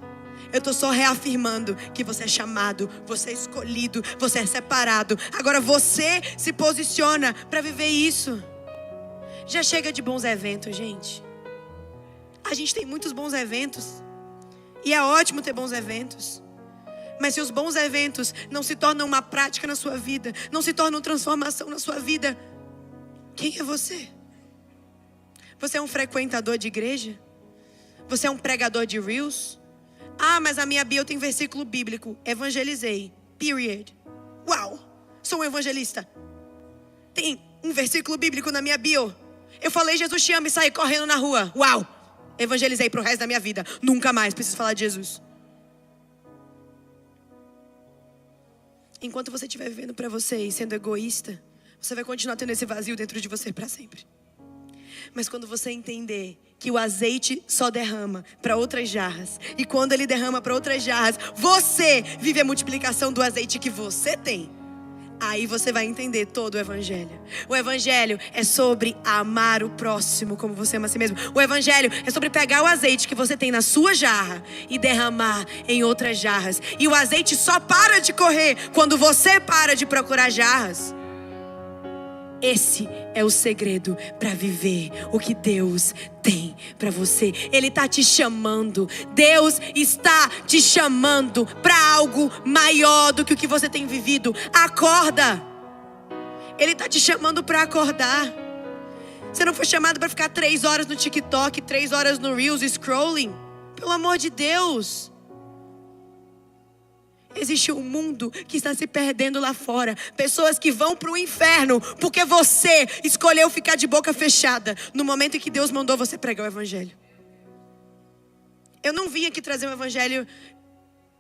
Eu estou só reafirmando que você é chamado, você é escolhido, você é separado. Agora você se posiciona para viver isso. Já chega de bons eventos, gente. A gente tem muitos bons eventos. E é ótimo ter bons eventos. Mas se os bons eventos não se tornam uma prática na sua vida, não se tornam transformação na sua vida, quem é você? Você é um frequentador de igreja? Você é um pregador de reels? Ah, mas a minha bio tem versículo bíblico. Evangelizei. Period. Uau! Sou um evangelista. Tem um versículo bíblico na minha bio. Eu falei Jesus te ama e saí correndo na rua. Uau! Evangelizei pro resto da minha vida. Nunca mais preciso falar de Jesus. Enquanto você estiver vivendo para você e sendo egoísta, você vai continuar tendo esse vazio dentro de você para sempre. Mas quando você entender que o azeite só derrama para outras jarras, e quando ele derrama para outras jarras, você vive a multiplicação do azeite que você tem, aí você vai entender todo o evangelho. O evangelho é sobre amar o próximo como você ama a si mesmo. O evangelho é sobre pegar o azeite que você tem na sua jarra e derramar em outras jarras. E o azeite só para de correr quando você para de procurar jarras. Esse é o segredo para viver o que Deus tem para você. Ele está te chamando. Deus está te chamando para algo maior do que o que você tem vivido. Acorda. Ele está te chamando para acordar. Você não foi chamado para ficar 3 horas no TikTok, 3 horas no Reels scrolling. Pelo amor de Deus. Existe um mundo que está se perdendo lá fora. Pessoas que vão para o inferno porque você escolheu ficar de boca fechada no momento em que Deus mandou você pregar o evangelho. Eu não vim aqui trazer um evangelho,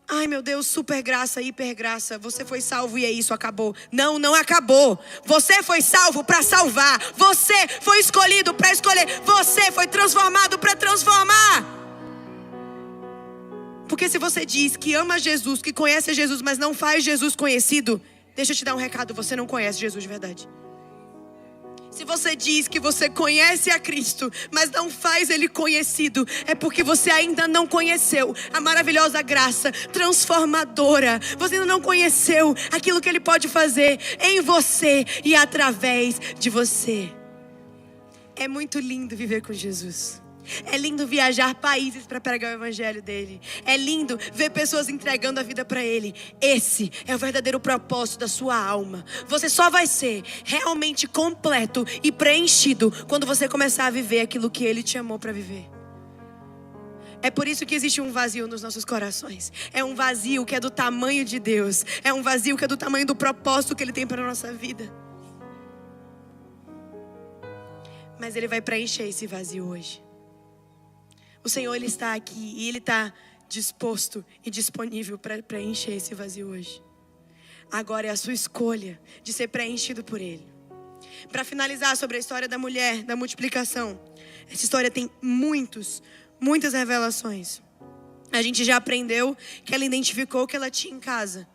ai meu Deus, super graça, hiper graça. Você foi salvo e é isso, acabou. Não, não acabou. Você foi salvo para salvar. Você foi escolhido para escolher. Você foi transformado para transformar. Porque se você diz que ama Jesus, que conhece Jesus, mas não faz Jesus conhecido, deixa eu te dar um recado, você não conhece Jesus de verdade. Se você diz que você conhece a Cristo, mas não faz Ele conhecido, é porque você ainda não conheceu a maravilhosa graça transformadora. Você ainda não conheceu aquilo que Ele pode fazer em você e através de você. É muito lindo viver com Jesus. É lindo viajar países para pregar o evangelho dele. É lindo ver pessoas entregando a vida para ele. Esse é o verdadeiro propósito da sua alma. Você só vai ser realmente completo e preenchido quando você começar a viver aquilo que ele te chamou para viver. É por isso que existe um vazio nos nossos corações. É um vazio que é do tamanho de Deus. É um vazio que é do tamanho do propósito que ele tem para a nossa vida. Mas ele vai preencher esse vazio hoje. O Senhor, ele está aqui e ele está disposto e disponível para preencher esse vazio hoje. Agora é a sua escolha de ser preenchido por ele. Para finalizar sobre a história da mulher, da multiplicação. Essa história tem muitas revelações. A gente já aprendeu que ela identificou o que ela tinha em casa.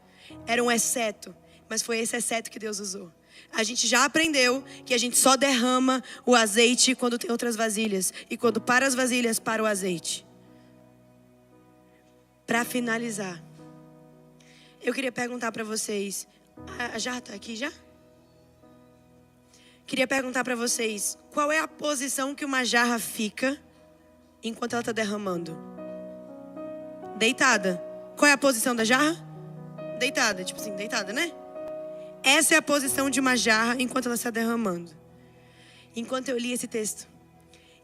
Era um exceto, mas foi esse exceto que Deus usou. A gente já aprendeu que a gente só derrama o azeite quando tem outras vasilhas. E quando para as vasilhas, para o azeite. Para finalizar, eu queria perguntar para vocês. A jarra está aqui já? Queria perguntar para vocês. Qual é a posição que uma jarra fica enquanto ela está derramando? Deitada. Qual é a posição da jarra? Deitada. Tipo assim, deitada, né? Essa é a posição de uma jarra enquanto ela está derramando. Enquanto eu li esse texto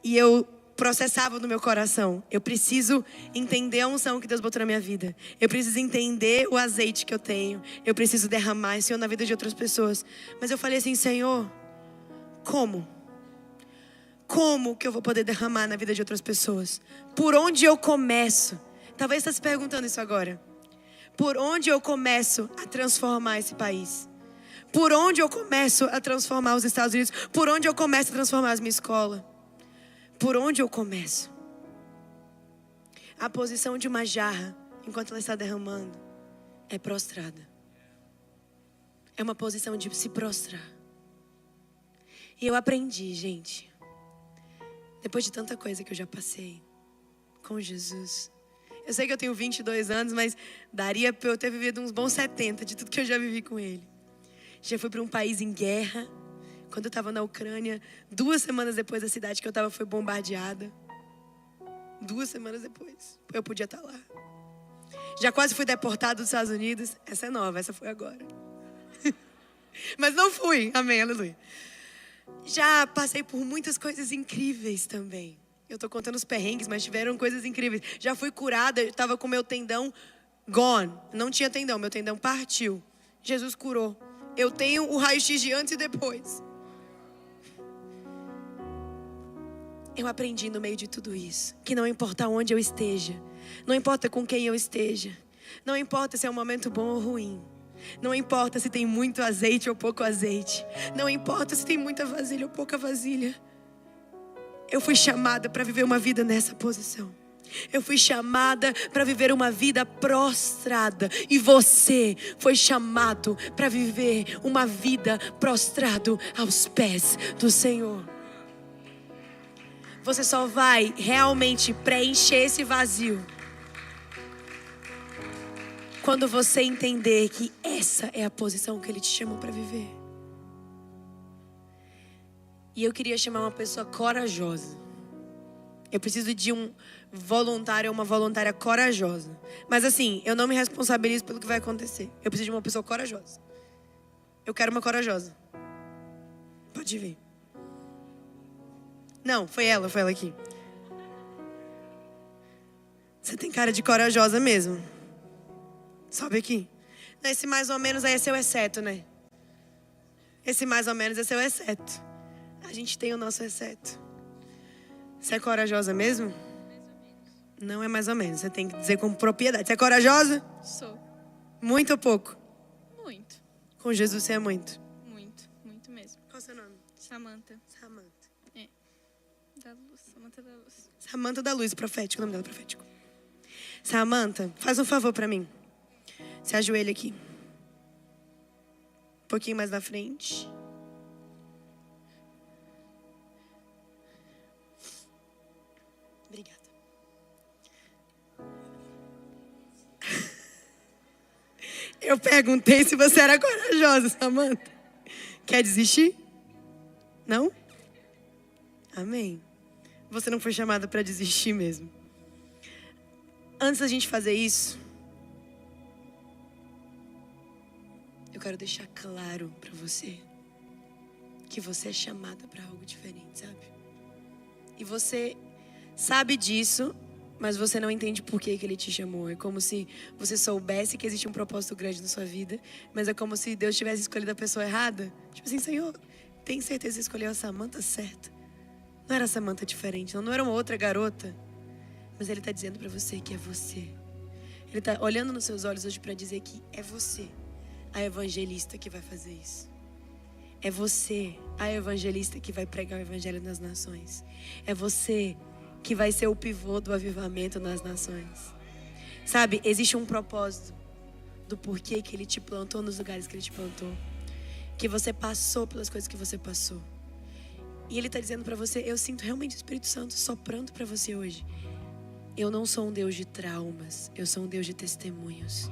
e eu processava no meu coração, eu preciso entender a unção que Deus botou na minha vida. Eu preciso entender o azeite que eu tenho. Eu preciso derramar esse Senhor na vida de outras pessoas. Mas eu falei assim, Senhor, como? Como que eu vou poder derramar na vida de outras pessoas? Por onde eu começo? Talvez você está se perguntando isso agora. Por onde eu começo a transformar esse país? Por onde eu começo a transformar os Estados Unidos? Por onde eu começo a transformar a minha escola? Por onde eu começo? A posição de uma jarra, enquanto ela está derramando, é prostrada. É uma posição de se prostrar. E eu aprendi, gente, depois de tanta coisa que eu já passei com Jesus. Eu sei que eu tenho 22 anos, mas daria para eu ter vivido uns bons 70 de tudo que eu já vivi com ele. Já fui para um país em guerra. Quando eu estava na Ucrânia, 2 semanas depois da cidade que eu estava foi bombardeada. 2 semanas depois, eu podia estar lá. Já quase fui deportado dos Estados Unidos. Essa é nova, essa foi agora. Mas não fui, amém, aleluia. Já passei por muitas coisas incríveis também. Eu tô contando os perrengues, mas tiveram coisas incríveis. Já fui curada, eu estava com meu tendão gone. Não tinha tendão, meu tendão partiu. Jesus curou. Eu tenho o raio-x de antes e depois. Eu aprendi no meio de tudo isso, que não importa onde eu esteja, não importa com quem eu esteja, não importa se é um momento bom ou ruim, não importa se tem muito azeite ou pouco azeite, não importa se tem muita vasilha ou pouca vasilha. Eu fui chamada para viver uma vida nessa posição. Eu fui chamada para viver uma vida prostrada. E você foi chamado para viver uma vida prostrado aos pés do Senhor. Você só vai realmente preencher esse vazio quando você entender que essa é a posição que Ele te chamou para viver. E eu queria chamar uma pessoa corajosa. Eu preciso de um voluntário ou uma voluntária corajosa. Mas assim, eu não me responsabilizo pelo que vai acontecer. Eu preciso de uma pessoa corajosa. Eu quero uma corajosa. Pode vir. Não, foi ela aqui. Você tem cara de corajosa mesmo. Sobe aqui. Esse mais ou menos aí é seu exceto, né? Esse mais ou menos é seu exceto. A gente tem o nosso exceto. Você é corajosa mesmo? Não é mais ou menos. Você tem que dizer com propriedade. Você é corajosa? Sou. Muito ou pouco? Muito. Com Jesus você é muito. Muito mesmo. Qual é o seu nome? Samanta. Samanta. Da luz. Samanta da luz. Samanta da luz, profético. O nome dela é profético. Samanta, faz um favor pra mim. Se ajoelha aqui. Um pouquinho mais na frente. Obrigada. Eu perguntei se você era corajosa, Samanta. Quer desistir? Não? Amém. você não foi chamada para desistir mesmo. Antes da gente fazer isso, eu quero deixar claro para você que você é chamada para algo diferente, sabe? E você sabe disso, mas você não entende por que ele te chamou. É como se você soubesse que existe um propósito grande na sua vida, mas é como se Deus tivesse escolhido a pessoa errada. Tipo assim, Senhor, tem certeza que escolheu a Samantha certa? Não era a Samantha diferente, não era uma outra garota. Mas ele está dizendo para você que é você. Ele está olhando nos seus olhos hoje para dizer que é você a evangelista que vai fazer isso. É você a evangelista que vai pregar o evangelho nas nações. É você que vai ser o pivô do avivamento nas nações. Sabe, existe um propósito do porquê que ele te plantou nos lugares que ele te plantou. Que você passou pelas coisas que você passou. E ele está dizendo para você, eu sinto realmente o Espírito Santo soprando para você hoje. Eu não sou um Deus de traumas, eu sou um Deus de testemunhos.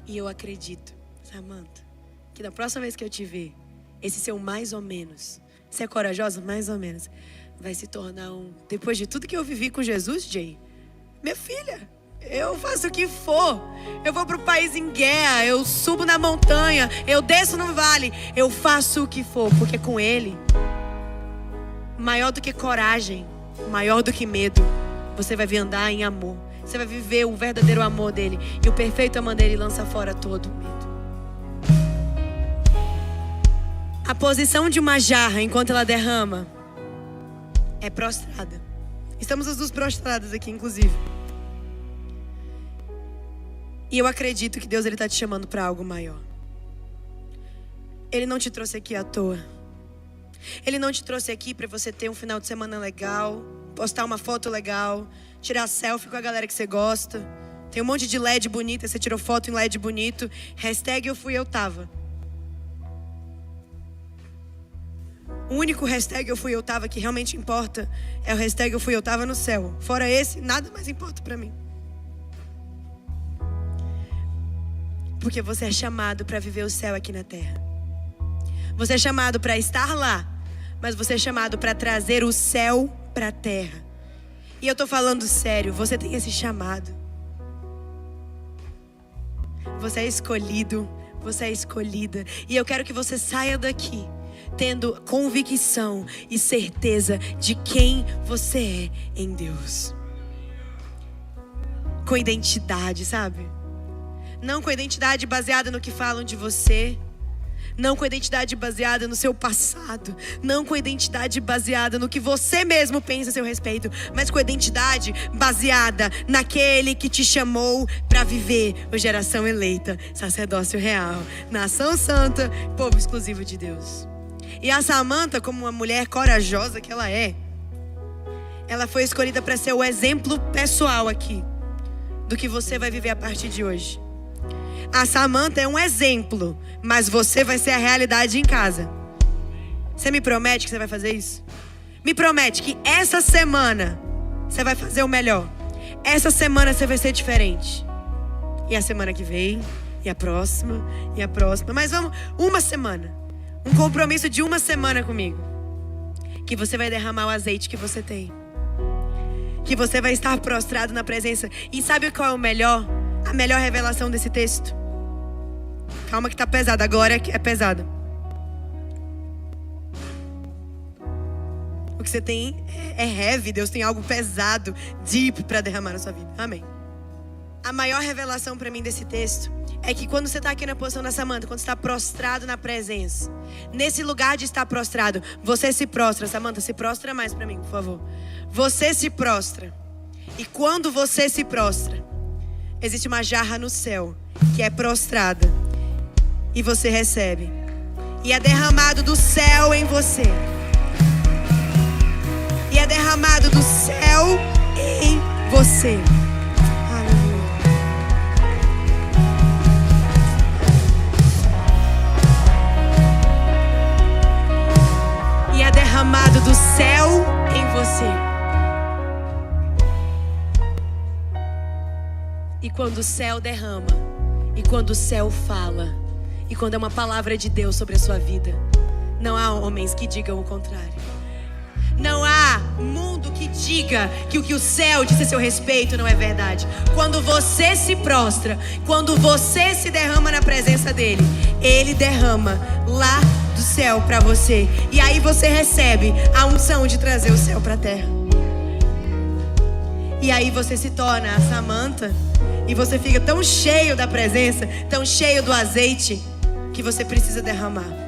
E eu acredito, Samantha, que da próxima vez que eu te ver, esse seu mais ou menos, você é corajosa? Mais ou menos. Vai se tornar um... Depois de tudo que eu vivi com Jesus, Jay, minha filha, eu faço o que for. Eu vou pro país em guerra, eu subo na montanha, eu desço no vale. Eu faço o que for, porque com ele, maior do que coragem, maior do que medo, você vai vir andar em amor. Você vai viver o verdadeiro amor dele. E o perfeito amor dele lança fora todo o medo. A posição de uma jarra enquanto ela derrama é prostrada. Estamos as duas prostradas aqui, inclusive. E eu acredito que Deus está te chamando para algo maior. Ele não te trouxe aqui à toa. Ele não te trouxe aqui para você ter um final de semana legal, postar uma foto legal, tirar selfie com a galera que você gosta. Tem um monte de LED bonita, você tirou foto em LED bonito. Hashtag eu fui, eu tava. O único hashtag eu fui, eu tava que realmente importa é o hashtag eu fui, eu tava no céu. Fora esse, nada mais importa pra mim. Porque você é chamado para viver o céu aqui na terra. Você é chamado para estar lá, mas você é chamado para trazer o céu para a terra. E eu tô falando sério, você tem esse chamado. Você é escolhido, você é escolhida. E eu quero que você saia daqui tendo convicção e certeza de quem você é em Deus. Com identidade, sabe? Não com identidade baseada no que falam de você. Não com identidade baseada no seu passado. Não com identidade baseada no que você mesmo pensa a seu respeito. Mas com identidade baseada naquele que te chamou para viver o geração eleita, sacerdócio real, nação santa, povo exclusivo de Deus. E a Samantha, como uma mulher corajosa que ela foi escolhida para ser o exemplo pessoal aqui do que você vai viver a partir de hoje. A Samantha é um exemplo, mas você vai ser a realidade em casa. Você me promete que você vai fazer isso? Me promete que essa semana você vai fazer o melhor. Essa semana você vai ser diferente. E a semana que vem, e a próxima, e a próxima. Mas vamos, uma semana. Um compromisso de uma semana comigo. Que você vai derramar o azeite que você tem. Que você vai estar prostrado na presença. E sabe qual é o melhor? A melhor revelação desse texto. Calma que tá pesada, a glória é pesada. O que você tem é heavy, Deus tem algo pesado, deep para derramar na sua vida. Amém. A maior revelação para mim desse texto é que quando você está aqui na posição da Samantha, quando você está prostrado na presença, nesse lugar de estar prostrado, você se prostra. Samantha, se prostra mais para mim, por favor. Você se prostra. E quando você se prostra, existe uma jarra no céu que é prostrada. E você recebe. E é derramado do céu em você. E é derramado do céu em você. Aleluia. E é derramado do céu em você. E quando o céu derrama, e quando o céu fala, e quando é uma palavra de Deus sobre a sua vida, não há homens que digam o contrário. Não há mundo que diga que o que o céu disse a seu respeito não é verdade. Quando você se prostra, quando você se derrama na presença dele, ele derrama lá do céu para você. E aí você recebe a unção de trazer o céu para a terra. E aí você se torna a Samantha e você fica tão cheio da presença, tão cheio do azeite, que você precisa derramar.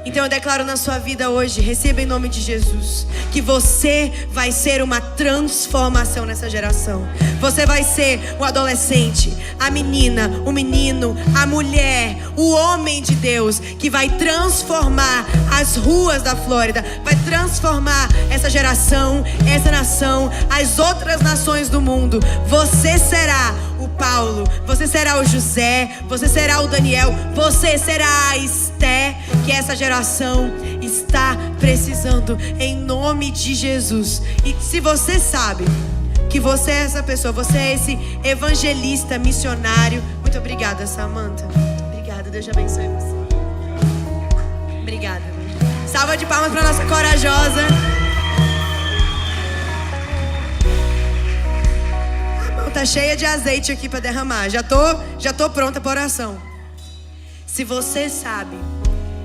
Então eu declaro na sua vida hoje, receba em nome de Jesus, que você vai ser uma transformação nessa geração. Você vai ser o adolescente, a menina, o menino, a mulher, o homem de Deus, que vai transformar as ruas da Flórida, vai transformar essa geração, essa nação, as outras nações do mundo. Você será o Paulo, você será o José, você será o Daniel, você será a Esté, que essa geração está precisando, em nome de Jesus. E se você sabe que você é essa pessoa, você é esse evangelista, missionário. Muito obrigada, Samantha. Obrigada, Deus te abençoe você. Obrigada. Salva de palmas para nossa corajosa. Tá cheia de azeite aqui para derramar. Já tô pronta para oração. Se você sabe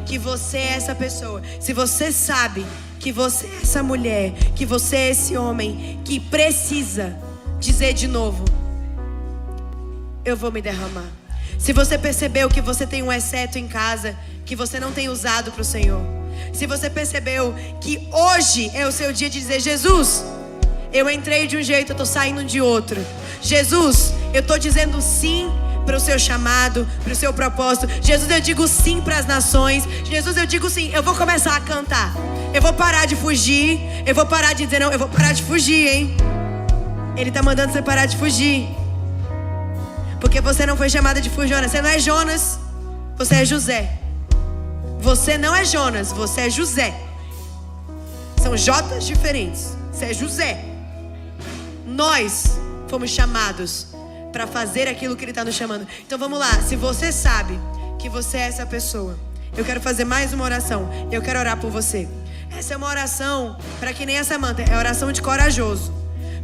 que você é essa pessoa, se você sabe que você é essa mulher, que você é esse homem que precisa dizer de novo: eu vou me derramar. Se você percebeu que você tem um exceto em casa que você não tem usado para o Senhor, se você percebeu que hoje é o seu dia de dizer: Jesus, eu entrei de um jeito, eu tô saindo de outro. Jesus, eu tô dizendo sim para o seu chamado, para o seu propósito. Jesus, eu digo sim para as nações. Jesus, eu digo sim, eu vou começar a cantar. Eu vou parar de fugir. Eu vou parar de dizer não, eu vou parar de fugir, hein? Ele tá mandando você parar de fugir. Porque você não foi chamada de fugir, Jonas. Você não é Jonas, você é José. Você não é Jonas, você é José. São Jotas diferentes. Você é José. Nós fomos chamados para fazer aquilo que Ele está nos chamando. Então vamos lá, se você sabe que você é essa pessoa, eu quero fazer mais uma oração. Eu quero orar por você. Essa é uma oração para que nem a Samantha, é oração de corajoso.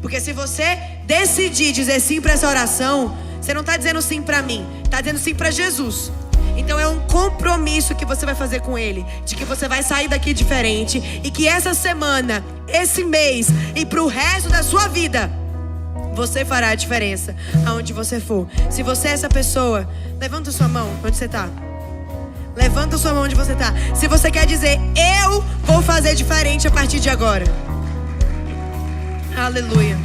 Porque se você decidir dizer sim para essa oração, você não está dizendo sim para mim, está dizendo sim para Jesus. Então é um compromisso que você vai fazer com Ele, de que você vai sair daqui diferente, e que essa semana, esse mês e para o resto da sua vida, você fará a diferença aonde você for. Se você é essa pessoa, levanta sua mão onde você está. Levanta sua mão onde você está. Se você quer dizer: eu vou fazer diferente a partir de agora. Aleluia.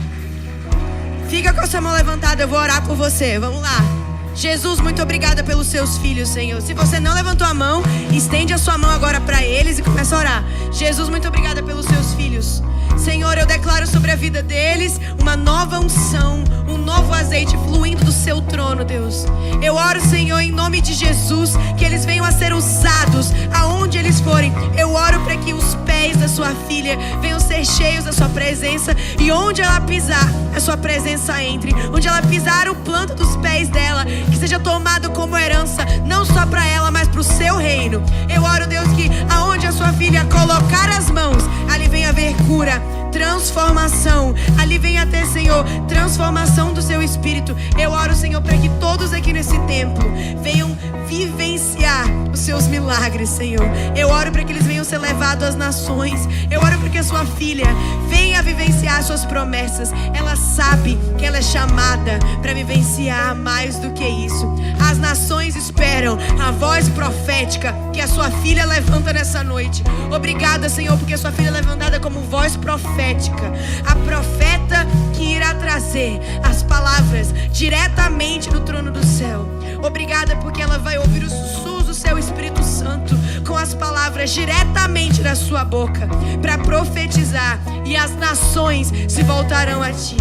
Fica com a sua mão levantada, eu vou orar por você. Vamos lá. Jesus, muito obrigada pelos seus filhos, Senhor. Se você não levantou a mão, estende a sua mão agora para eles e começa a orar. Jesus, muito obrigada pelos seus filhos. Senhor, eu declaro sobre a vida deles uma nova unção, um novo azeite fluindo do seu trono, Deus. Eu oro, Senhor, em nome de Jesus, que eles venham a ser usados aonde eles forem. Eu oro para que os pés da sua filha venham ser cheios da sua presença, e onde ela pisar, a sua presença entre. Onde ela pisar, o planto dos pés dela, que seja tomado como herança, não só para ela, mas para o seu reino. Eu oro, Deus, que aonde a sua filha colocar as mãos, ali venha haver cura, transformação. Ali venha ter, Senhor, transformação do seu espírito. Eu oro, Senhor, para que todos aqui nesse templo venham vivenciar os seus milagres, Senhor. Eu oro para que eles venham ser levados às nações. Eu oro para que a sua filha venha vivenciar suas promessas. Ela sabe que ela é chamada para vivenciar mais do que isso. As nações esperam a voz profética que a sua filha levanta nessa noite. Obrigada, Senhor, porque a sua filha é levantada como voz profética, a profeta que irá trazer as palavras diretamente do trono do céu. Obrigada porque ela vai ouvir os sussurros do seu Espírito Santo com as palavras diretamente da sua boca para profetizar, e as nações se voltarão a ti.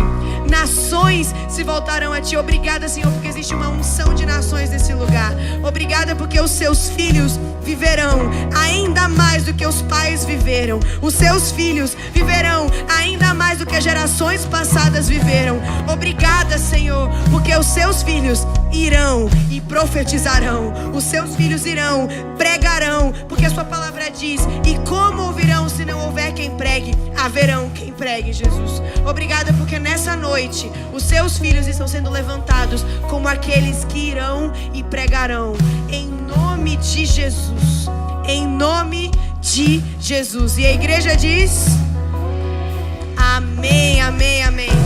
Nações se voltarão a ti. Obrigada, Senhor, porque existe uma unção de nações nesse lugar. Obrigada porque os seus filhos viverão ainda mais do que os pais viveram. Os seus filhos viverão ainda mais do que as gerações passadas viveram. Obrigada, Senhor, porque os seus filhos irão e profetizarão. Os seus filhos irão, pregarão, porque a sua palavra diz: e como ouvirão se não houver quem pregue? Haverão quem pregue, Jesus. Obrigada porque nessa noite os seus filhos estão sendo levantados como aqueles que irão e pregarão. Em nome de Jesus. Em nome de Jesus. E a igreja diz: amém, amém, amém.